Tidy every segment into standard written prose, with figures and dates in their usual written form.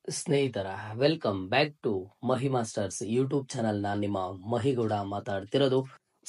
ಸ್ನೇಹಿತರ welcome back to Mahi masters YouTube channel. ನಾನು ನಿಮ್ಮ ಮಹಿಗೌಡ ಮಾತಾಡ್ತಿರೋದು.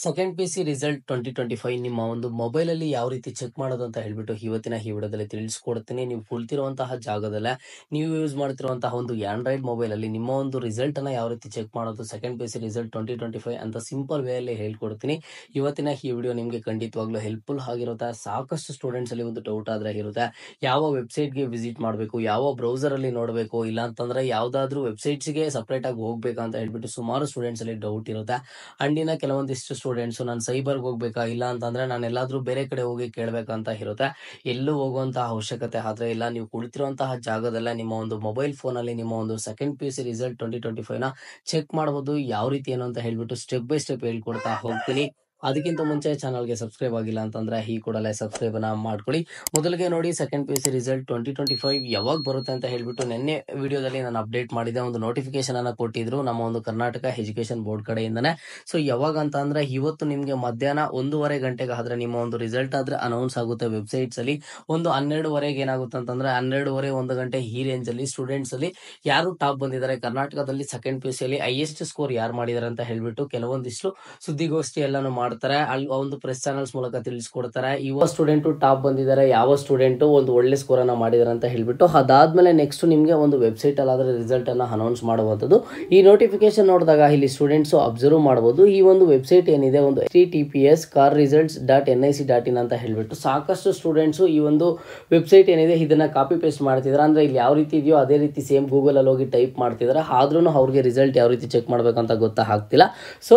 ಸೆಕೆಂಡ್ ಪಿ ಸಿ ರಿಸಲ್ಟ್ 2025 ನಿಮ್ಮ ಒಂದು ಮೊಬೈಲ್ ಅಲ್ಲಿ ಯಾವ ರೀತಿ ಚೆಕ್ ಮಾಡೋದು ಅಂತ ಹೇಳ್ಬಿಟ್ಟು ಇವತ್ತಿನ ಈ ವಿಡಿಯೋದಲ್ಲಿ ತಿಳಿಸ್ಕೊಡ್ತೀನಿ. ನೀವು ಕುಳಿತಿರುವಂತಹ ಜಾಗದಲ್ಲೇ ನೀವು ಯೂಸ್ ಮಾಡ್ತಿರುವಂತಹ ಒಂದು ಆಂಡ್ರಾಯ್ಡ್ ಮೊಬೈಲ್ ಅಲ್ಲಿ ನಿಮ್ಮ ಒಂದು ರಿಸಲ್ಟ್ ಅನ್ನ ಯಾವ ರೀತಿ ಚೆಕ್ ಮಾಡೋದು, ಸೆಕೆಂಡ್ ಪಿ ಸಿ ರಿಸಲ್ಟ್ 2025 ಅಂತ ಸಿಂಪಲ್ ವೇ ಅಲ್ಲಿ ಹೇಳ್ಕೊಡ್ತೀನಿ. ಇವತ್ತಿನ ಈ ವಿಡಿಯೋ ನಿಮಗೆ ಖಂಡಿತವಾಗ್ಲೂ ಹೆಲ್ಪ್ಫುಲ್ ಆಗಿರುತ್ತೆ. ಸಾಕಷ್ಟು ಸ್ಟೂಡೆಂಟ್ಸ್ ಅಲ್ಲಿ ಒಂದು ಡೌಟ್ ಆದ್ರೆ ಇರುತ್ತೆ, ಯಾವ ವೆಬ್ಸೈಟ್ಗೆ ವಿಸಿಟ್ ಮಾಡಬೇಕು, ಯಾವ ಬ್ರೌಸರ್ ಅಲ್ಲಿ ನೋಡಬೇಕು, ಇಲ್ಲ ಅಂತಂದ್ರೆ ಯಾವ್ದಾದ್ರು ವೆಬ್ಸೈಟ್ಸ್ಗೆ ಸಪ್ರೇಟ್ ಆಗಿ ಹೋಗ್ಬೇಕಾ ಅಂತ ಹೇಳ್ಬಿಟ್ಟು ಸುಮಾರು ಸ್ಟೂಡೆಂಟ್ಸ್ ಅಲ್ಲಿ ಡೌಟ್ ಇರುತ್ತೆ. ಅಂಡಿನ ಕೆಲವೊಂದಿಷ್ಟು ಸ್ಟೂಡೆಂಟ್ಸ್ ನಾನು ಸೈಬರ್ಗೆ ಹೋಗ್ಬೇಕಾ, ಇಲ್ಲ ಅಂತಂದ್ರೆ ನಾನು ಎಲ್ಲಾದ್ರೂ ಬೇರೆ ಕಡೆ ಹೋಗಿ ಕೇಳ್ಬೇಕಂತ ಇರುತ್ತೆ. ಎಲ್ಲೂ ಹೋಗುವಂತಹ ಅವಶ್ಯಕತೆ ಆದ್ರೆ ಇಲ್ಲ, ನೀವು ಕುಳಿತಿರುವಂತಹ ಜಾಗದಲ್ಲೇ ನಿಮ್ಮ ಒಂದು ಮೊಬೈಲ್ ಫೋನ್ ಅಲ್ಲಿ ನಿಮ್ಮ ಒಂದು second P U C result 2025 ನ ಚೆಕ್ ಮಾಡಬಹುದು. ಯಾವ ರೀತಿ ಏನು ಅಂತ ಹೇಳ್ಬಿಟ್ಟು ಸ್ಟೆಪ್ ಬೈ ಸ್ಟೆಪ್ ಹೇಳ್ಕೊಡ್ತಾ ಹೋಗ್ತೀನಿ. ಅದಕ್ಕಿಂತ ಮುಂಚೆ ಚಾನಲ್ಗೆ ಸಬ್ಸ್ಕ್ರೈಬ್ ಆಗಿಲ್ಲ ಅಂತಂದ್ರೆ ಈ ಕೂಡಲೇ ಸಬ್ಸ್ಕ್ರೈಬ್ ಅನ್ನ ಮಾಡ್ಕೊಳ್ಳಿ. ಮೊದಲಿಗೆ ನೋಡಿ, second P U C result 2025 ಯಾವಾಗ ಬರುತ್ತೆ ಅಂತ ಹೇಳ್ಬಿಟ್ಟು ನಿನ್ನೆ ವಿಡಿಯೋದಲ್ಲಿ ನಾನು ಅಪ್ಡೇಟ್ ಮಾಡಿದೆ. ಒಂದು ನೋಟಿಫಿಕೇಶನ್ ಅನ್ನ ಕೊಟ್ಟಿದ್ರು ನಮ್ಮ ಒಂದು ಕರ್ನಾಟಕ ಎಜುಕೇಶನ್ ಬೋರ್ಡ್ ಕಡೆಯಿಂದನೇ. ಸೊ ಯಾವಾಗ ಅಂತ ಅಂದ್ರೆ ಇವತ್ತು ನಿಮ್ಗೆ ಮಧ್ಯಾಹ್ನ 1:30 ಗಂಟೆಗೆ ಆದ್ರೆ ನಿಮ್ಮ ಒಂದು ರಿಸಲ್ಟ್ ಆದ್ರೆ ಅನೌನ್ಸ್ ಆಗುತ್ತೆ ವೆಬ್ಸೈಟ್ಸ್ ಅಲ್ಲಿ. ಒಂದು 12:30ಗೆ ಏನಾಗುತ್ತೆ ಅಂತಂದ್ರೆ 12:30 1 ಗಂಟೆ ಈ ರೇಂಜ್ ಅಲ್ಲಿ ಸ್ಟೂಡೆಂಟ್ಸ್ ಅಲ್ಲಿ ಯಾರು ಟಾಪ್ ಬಂದಿದ್ದಾರೆ ಕರ್ನಾಟಕದಲ್ಲಿ ಸೆಕೆಂಡ್ ಪಿ ಯು ಸಿ ಅಲ್ಲಿ ಹೈಯೆಸ್ಟ್ ಸ್ಕೋರ್ ಯಾರು ಮಾಡಿದ್ದಾರೆ ಅಂತ ಹೇಳ್ಬಿಟ್ಟು ಕೆಲವೊಂದಿಷ್ಟು ಸುದ್ದಿಗೋಷ್ಠಿ ಎಲ್ಲಾನು ಮಾಡ್ತಾರೆ. ಅಲ್ಲಿ ಒಂದು ಪ್ರೆಸ್ ಚಾನಲ್ಸ್ ಮೂಲಕ ತಿಳಿಸ್ಕೊಡ್ತಾರೆ, ಯಾವ ಸ್ಟೂಡೆಂಟ್ ಟಾಪ್ ಬಂದಿದ್ದಾರೆ, ಯಾವ ಸ್ಟೂಡೆಂಟ್ ಒಂದು ಒಳ್ಳೆ ಸ್ಕೋರ್ ಅನ್ನ ಮಾಡಿದ್ದಾರೆ ಅಂತ ಹೇಳ್ಬಿಟ್ಟು. ಅದಾದ್ಮೇಲೆ ನೆಕ್ಸ್ಟ್ ನಿಮ್ಗೆ ಒಂದು ವೆಬ್ಸೈಟ್ ಅಲ್ಲಾದ್ರೆ ರಿಸಲ್ಟ್ ಅನ್ನ ಅನೌನ್ಸ್ ಮಾಡುವಂಥದ್ದು. ಈ ನೋಟಿಫಿಕೇಶನ್ ನೋಡಿದಾಗ ಇಲ್ಲಿ ಸ್ಟೂಡೆಂಟ್ಸ್ ಅಬ್ಸರ್ವ್ ಮಾಡಬಹುದು. ಈ ಒಂದು ವೆಬ್ಸೈಟ್ ಏನಿದೆ, ಒಂದು HTTPS carresults.nic.in ಅಂತ ಹೇಳ್ಬಿಟ್ಟು ಸಾಕಷ್ಟು ಸ್ಟೂಡೆಂಟ್ಸ್ ಈ ಒಂದು ವೆಬ್ಸೈಟ್ ಏನಿದೆ ಇದನ್ನ ಕಾಪಿ ಪೇಸ್ಟ್ ಮಾಡ್ತಿದ್ದಾರೆ. ಅಂದ್ರೆ ಇಲ್ಲಿ ಯಾವ ರೀತಿ ಇದೆಯೋ ಅದೇ ರೀತಿ ಸೇಮ್ ಗೂಗಲ್ ಅಲ್ಲಿ ಹೋಗಿ ಟೈಪ್ ಮಾಡ್ತಿದ್ದಾರೆ. ಆದ್ರೂ ಅವ್ರಿಗೆ ರಿಸಲ್ಟ್ ಯಾವ ರೀತಿ ಚೆಕ್ ಮಾಡ್ಬೇಕಂತ ಗೊತ್ತಾಗ್ತಿಲ್ಲ. ಸೊ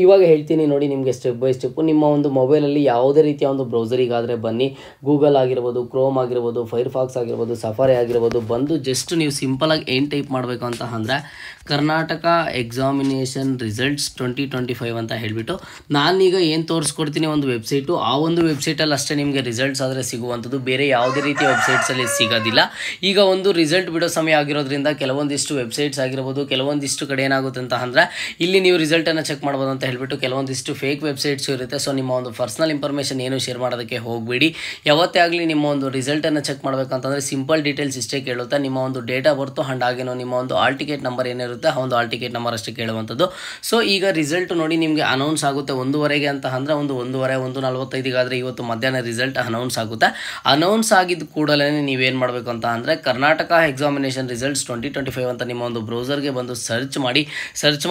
ಇವಾಗ ಹೇಳ್ತೀನಿ ನೋಡಿ ನಿಮಗೆ ಸ್ಟೆಪ್ ಬೈ ಸ್ಟೆಪ್. ನಿಮ್ಮ ಒಂದು ಮೊಬೈಲಲ್ಲಿ ಯಾವುದೇ ರೀತಿಯ ಒಂದು ಬ್ರೌಸರಿಗಾದರೆ ಬನ್ನಿ, ಗೂಗಲ್ ಆಗಿರ್ಬೋದು, ಕ್ರೋಮ್ ಆಗಿರ್ಬೋದು, ಫೈರ್ಫಾಕ್ಸ್ ಆಗಿರ್ಬೋದು, ಸಫಾರಿ ಆಗಿರ್ಬೋದು, ಬಂದು ಜಸ್ಟ್ ನೀವು ಸಿಂಪಲಾಗಿ ಏನು ಟೈಪ್ ಮಾಡಬೇಕು ಅಂತ ಅಂದರೆ ಕರ್ನಾಟಕ ಎಕ್ಸಾಮಿನೇಷನ್ ರಿಸಲ್ಟ್ಸ್ 2025 ಅಂತ ಹೇಳಿಬಿಟ್ಟು ನಾನೀಗ ಏನು ತೋರಿಸ್ಕೊಡ್ತೀನಿ ಒಂದು ವೆಬ್ಸೈಟು, ಆ ಒಂದು ವೆಬ್ಸೈಟಲ್ಲಿ ಅಷ್ಟೇ ನಿಮಗೆ ರಿಸಲ್ಟ್ಸ್ ಆದರೆ ಸಿಗುವಂಥದ್ದು, ಬೇರೆ ಯಾವುದೇ ರೀತಿಯ ವೆಬ್ಸೈಟ್ಸಲ್ಲಿ ಸಿಗೋದಿಲ್ಲ. ಈಗ ಒಂದು ರಿಸಲ್ಟ್ ಬಿಡೋ ಸಮಯ ಆಗಿರೋದ್ರಿಂದ ಕೆಲವೊಂದಿಷ್ಟು ವೆಬ್ಸೈಟ್ಸ್ ಆಗಿರ್ಬೋದು, ಕೆಲವೊಂದಿಷ್ಟು ಕಡೆ ಏನಾಗುತ್ತೆ ಅಂತ ಅಂದರೆ ಇಲ್ಲಿ ನೀವು ರಿಸಲ್ಟನ್ನು ಚೆಕ್ ಮಾಡ್ಬೋದು ಅಂತ ಹೇಳ್ಬಿಟ್ಟು ಕೆಲವೊಂದಿಷ್ಟು ಫೇಕ್ ವೆಬ್ಸೈಟ್ಸ್ ಇರುತ್ತೆ. ಸೊ ನಿಮ್ಮ ಒಂದು ಪರ್ಸನಲ್ ಇನ್ಫಾರ್ಮೇಷನ್ ಏನು ಶೇರ್ ಮಾಡೋದಕ್ಕೆ ಹೋಗಬೇಡಿ. ಯಾವತ್ತೇ ಆಗಲಿ ನಿಮ್ಮ ಒಂದು ರಿಸಲ್ಟನ್ನು ಚೆಕ್ ಮಾಡಬೇಕಂತಂದರೆ ಸಿಂಪಲ್ ಡೀಟೇಲ್ಸ್ ಇಷ್ಟೇ ಕೇಳುತ್ತೆ. ನಿಮ್ಮ ಒಂದು ಡೇಟ್ ಆಫ್ ಬರ್ತು ಆ್ಯಂಡ್ ಹಾಗೇನೋ ನಿಮ್ಮ ಒಂದು ಆಲ್ ಟಿಕೆಟ್ ನಂಬರ್ ಏನಿರುತ್ತೆ ಆ ಒಂದು ಆಲ್ ಟಿಕೆಟ್ ನಂಬರ್ ಅಷ್ಟೇ ಕೇಳುವಂಥದ್ದು. ಸೊ ಈಗ ರಿಸಲ್ಟ್ ನೋಡಿ ನಿಮಗೆ ಅನೌನ್ಸ್ ಆಗುತ್ತೆ 1:30ಗೆ ಅಂತ ಅಂದರೆ 1:30 1:45 ಇವತ್ತು ಮಧ್ಯಾಹ್ನ ರಿಸಲ್ಟ್ ಅನೌನ್ಸ್ ಆಗುತ್ತೆ. ಅನೌನ್ಸ್ ಆಗಿದ್ದ ಕೂಡಲೇ ನೀವೇನು ಮಾಡಬೇಕು ಅಂತ ಅಂದರೆ ಕರ್ನಾಟಕ ಎಕ್ಸಾಮಿನೇಷನ್ ರಿಸಲ್ಟ್ಸ್ 2025 ಅಂತ ನಿಮ್ಮ ಒಂದು ಬ್ರೌಸರ್ಗೆ ಬಂದು ಸರ್ಚ್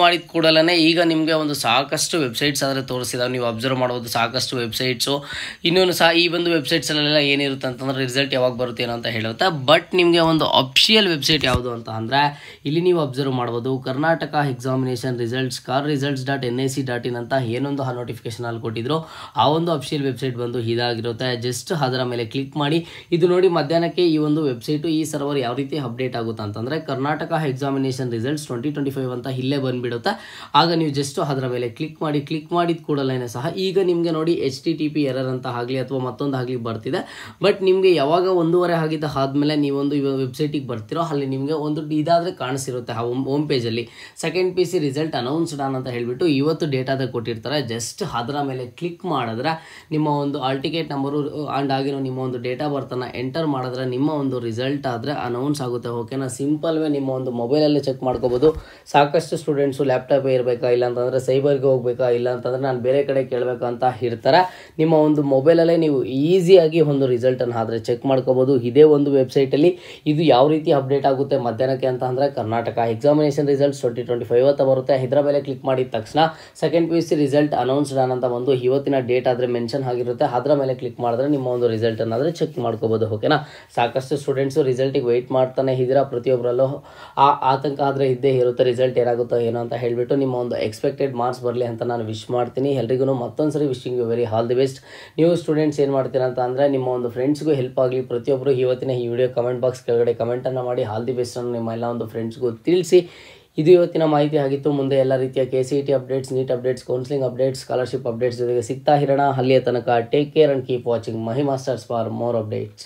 ಮಾಡಿದ ಕೂಡಲೇ ಈಗ ನಿಮಗೆ ಒಂದು ಸಾಕಷ್ಟು ವೆಬ್ಸೈಟ್ಸ್ ಆದರೆ ತೋರಿಸಿದಾಗ ನೀವು ಅಬ್ಸರ್ವ್ ಮಾಡ್ಬೋದು. ಸಾಕಷ್ಟು ವೆಬ್ಸೈಟ್ಸು ಇನ್ನೂ ಸಹ ಈ ಒಂದು ವೆಬ್ಸೈಟ್ಸಲ್ಲೆಲ್ಲ ಏನಿರುತ್ತೆ ಅಂತಂದರೆ ರಿಸಲ್ಟ್ ಯಾವಾಗ ಬರುತ್ತೆ ಏನೋ ಅಂತ ಹೇಳುತ್ತೆ. ಬಟ್ ನಿಮಗೆ ಒಂದು ಅಫಿಷಿಯಲ್ ವೆಬ್ಸೈಟ್ ಯಾವುದು ಅಂತ ಅಂದರೆ ಇಲ್ಲಿ ನೀವು ಅಬ್ಸರ್ವ್ ಮಾಡ್ಬೋದು, ಕರ್ನಾಟಕ ಎಕ್ಸಾಮಿನೇಷನ್ ರಿಸಲ್ಟ್ಸ್ carresults.nic.in ಅಂತ ಏನೊಂದು ಆ ನೋಟಿಫಿಕೇಶನಲ್ಲಿ ಕೊಟ್ಟಿದ್ರು ಆ ಒಂದು ಅಫಿಷಿಯಲ್ ವೆಬ್ಸೈಟ್ ಬಂದು ಇದಾಗಿರುತ್ತೆ. ಜಸ್ಟ್ ಅದರ ಮೇಲೆ ಕ್ಲಿಕ್ ಮಾಡಿ. ಇದು ನೋಡಿ ಮಧ್ಯಾಹ್ನಕ್ಕೆ ಈ ಒಂದು ವೆಬ್ಸೈಟು ಈ ಸರ್ವರ್ ಯಾವ ರೀತಿ ಅಪ್ಡೇಟ್ ಆಗುತ್ತೆ ಅಂತಂದರೆ ಕರ್ನಾಟಕ ಎಕ್ಸಾಮಿನೇಷನ್ ರಿಸಲ್ಟ್ಸ್ 2025 ಅಂತ ಇಲ್ಲೇ ಬಂದುಬಿಡುತ್ತೆ. ಆಗ ನೀವು ಜಸ್ಟ್ ಅದರ ಮೇಲೆ ಕ್ಲಿಕ್ ಮಾಡಿದ ಕೂಡಲೇ ಸಹ ಈಗ ನಿಮಗೆ ನೋಡಿ HTTP ಎರರ್ ಅಂತ ಆಗಲಿ ಅಥವಾ ಮತ್ತೊಂದು ಆಗಲಿ ಬರ್ತಿದೆ. ಬಟ್ ನಿಮಗೆ ಯಾವಾಗ 1:30 ಆಗಿದ್ದ ಆದಮೇಲೆ ನೀವೊಂದು ವೆಬ್ಸೈಟಿಗೆ ಬರ್ತಿರೋ ಅಲ್ಲಿ ನಿಮಗೆ ಒಂದು ಇದಾದರೆ ಕಾಣಿಸಿರುತ್ತೆ ಆ ಹೋಮ್ ಪೇಜಲ್ಲಿ second P C result announced ಅಂತ ಹೇಳಿಬಿಟ್ಟು ಇವತ್ತು ಡೇಟಾದ ಕೊಟ್ಟಿರ್ತಾರೆ. ಜಸ್ಟ್ ಅದರ ಮೇಲೆ ಕ್ಲಿಕ್ ಮಾಡಿದ್ರೆ ನಿಮ್ಮ ಒಂದು ಆಲ್ ಟಿಕೆಟ್ ನಂಬರು ಆ್ಯಂಡ್ ಆಗಿರೋ ನಿಮ್ಮ ಒಂದು ಡೇಟ್ ಆಫ್ ಬರ್ತನ್ನು ಎಂಟರ್ ಮಾಡಿದ್ರೆ ನಿಮ್ಮ ಒಂದು ರಿಸಲ್ಟ್ ಆದರೆ ಅನೌನ್ಸ್ ಆಗುತ್ತೆ. ಓಕೆನಾ, ಸಿಂಪಲ್ ವೇ ನಿಮ್ಮ ಒಂದು ಮೊಬೈಲಲ್ಲೇ ಚೆಕ್ ಮಾಡ್ಕೋಬೋದು. ಸಾಕಷ್ಟು ಸ್ಟೂಡೆಂಟ್ಸು ಲ್ಯಾಪ್ಟಾಪೇ ಇರಬೇಕಾ, ಇಲ್ಲ ಅಂತಂದರೆ ಸೈಬರ್ಗೆ ಹೋಗ್ಬೇಕಾ, ಇಲ್ಲ ಅಂತಂದರೆ ನಾನು ಬೇರೆ ಕಡೆ ಕೇಳಬೇಕು ಅಂತ ಇರ್ತಾರೆ. ನಿಮ್ಮ ಒಂದು ಮೊಬೈಲಲ್ಲೇ ನೀವು ಈಸಿಯಾಗಿ ಒಂದು ರಿಸಲ್ಟನ್ನು ಆದರೆ ಚೆಕ್ ಮಾಡ್ಕೋಬೋದು. ಇದೇ ಒಂದು ವೆಬ್ಸೈಟಲ್ಲಿ ಇದು ಯಾವ ರೀತಿ ಅಪ್ಡೇಟ್ ಆಗುತ್ತೆ ಮಧ್ಯಾಹ್ನಕ್ಕೆ ಅಂತ ಅಂದರೆ ಕರ್ನಾಟಕ ಎಕ್ಸಾಮಿನೇಷನ್ ರಿಸಲ್ಟ್ಸ್ 2025 ಅಂತ ಬರುತ್ತೆ. ಇದರ ಮೇಲೆ ಕ್ಲಿಕ್ ಮಾಡಿದ ತಕ್ಷಣ second P U C result announced ಅಂತ ಒಂದು ಇವತ್ತಿನ ಡೇಟ್ ಆದರೆ ಮೆನ್ಷನ್ ಆಗಿರುತ್ತೆ. ಅದರ ಮೇಲೆ ಕ್ಲಿಕ್ ಮಾಡಿದ್ರೆ ನಿಮ್ಮ ಒಂದು ರಿಸಲ್ಟನ್ನು ಆದರೆ ಚೆಕ್ ಮಾಡ್ಕೋಬೋದು. ಓಕೆನಾ, ಸಾಕಷ್ಟು ಸ್ಟೂಡೆಂಟ್ಸು ರಿಸಲ್ಟಿಗೆ ವೆಯ್ಟ್ ಮಾಡ್ತಾನೆ ಇದ್ದೀರಾ. ಪ್ರತಿಯೊಬ್ಬರಲ್ಲೂ ಆ ಆತಂಕ ಆದರೆ ಇದ್ದೇ ಇರುತ್ತೆ, ರಿಸಲ್ಟ್ ಏನಾಗುತ್ತೋ ಏನೋ ಅಂತ ಹೇಳಿಬಿಟ್ಟು. ನಿಮ್ಮ ಒಂದು ಎಕ್ಸ್ಪೆಕ್ಟೆಡ್ ಮಾರ್ಕ್ಸ್ ಬರಲಿ ಅಂತ ನಾನು ವಿಶ್ ಮಾಡ್ತೀನಿ. ಎಲ್ರಿಗೂ ಮತ್ತೊಂದು ಸರಿ wishing you very all the best. ನೀವು ಸ್ಟೂಡೆಂಟ್ಸ್ ಏನು ಮಾಡ್ತೀರಾ ಅಂತ ಅಂದರೆ ನಿಮ್ಮ ಒಂದು ಫ್ರೆಂಡ್ಸ್ಗೂ ಹೆಲ್ಪ್ ಆಗಲಿ, ಪ್ರತಿಯೊಬ್ಬರು ಇವತ್ತಿನ ಈ ವಿಡಿಯೋ ಕಮೆಂಟ್ ಬಾಕ್ಸ್ ಕೆಳಗಡೆ ಕಮೆಂಟನ್ನು ಮಾಡಿ ಆಲ್ ದಿ ಬೆಸ್ಟ್ ಅನ್ನು ನಿಮ್ಮ ಎಲ್ಲ ಒಂದು ಫ್ರೆಂಡ್ಸ್ಗೂ ತಿಳಿಸಿ. ಇದು ಇವತ್ತಿನ ಮಾಹಿತಿ ಆಗಿತ್ತು. ಮುಂದೆ ಎಲ್ಲ ರೀತಿಯ KCET updates, NEET updates, counselling updates, scholarship updates ಜೊತೆಗೆ ಸಿಗ್ತಾ ಇರೋಣ. ಅಲ್ಲಿಯ ತನಕ take care and keep watching Mahi masters for more updates.